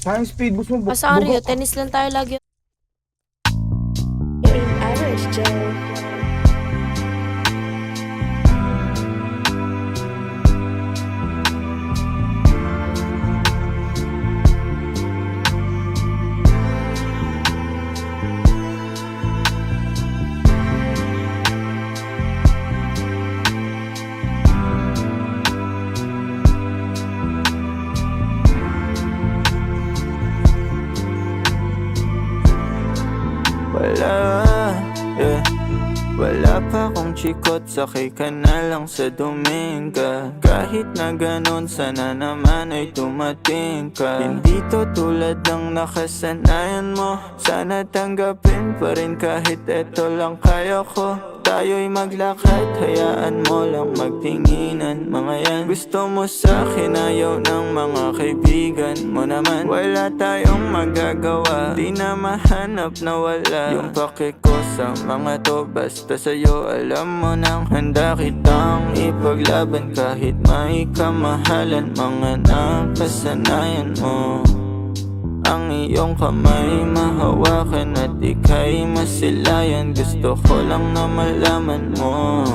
Sayang speed boost mo. Sorry, tennis lang tayo lagi. Average Joe. Wala pa akong chikot, sakay ka na lang sa Dominga. Kahit na ganun, sana naman ay tumating ka. Hindi to tulad ng nakasanayan mo, sana tanggapin pa rin kahit eto lang kaya ko. Tayo'y maglakad, hayaan mo lang magtinginan. Mga yan, gusto mo sa'kin, ayaw ng mga kaibigan mo naman. Wala tayong magagawa, di na mahanap na wala yung pake ko sa mga to. Basta sa'yo alam mo nang handa kitang ipaglaban kahit may kamahalan. Mga nakasanayan mo, ang iyong kamay mahawakan at ika'y masilayan. Gusto ko lang na malaman mo,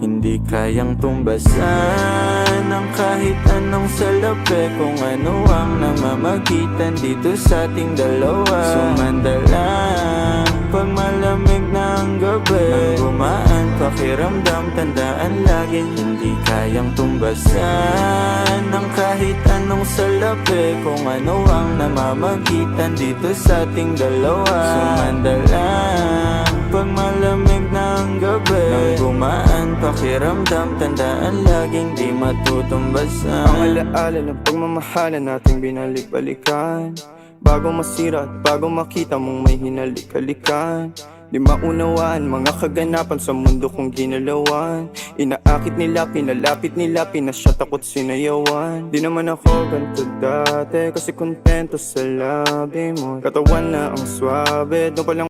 hindi kayang tumbasan ng kahit anong salapi. Kung ano ang namamagitan dito sa ating dalawa. Sumanda lang pag malamig na ang gabi, nang gumaan pakiramdam, tandaan lagi hindi kayang tumbasan ng kahit anong salapi. Kung ano ang namamagitan dito sa ating dalawa. Sumanda lang pag malamig na ang gabi, nang gumaan pakiramdam, tandaan laging di matutumbasan. Ang alaala ng pagmamahalan nating binalik-balikan, bago masira at bago makita mong may hinalik-halikan. Di maunawaan mga kaganapan sa mundo kong ginalawan. Inaakit nila, pinalapit nila, pinasyat ako't sinayawan. Di naman ako ganito dati, kasi kontento sa labi mo. Katawan na ang swabe, doon pa lang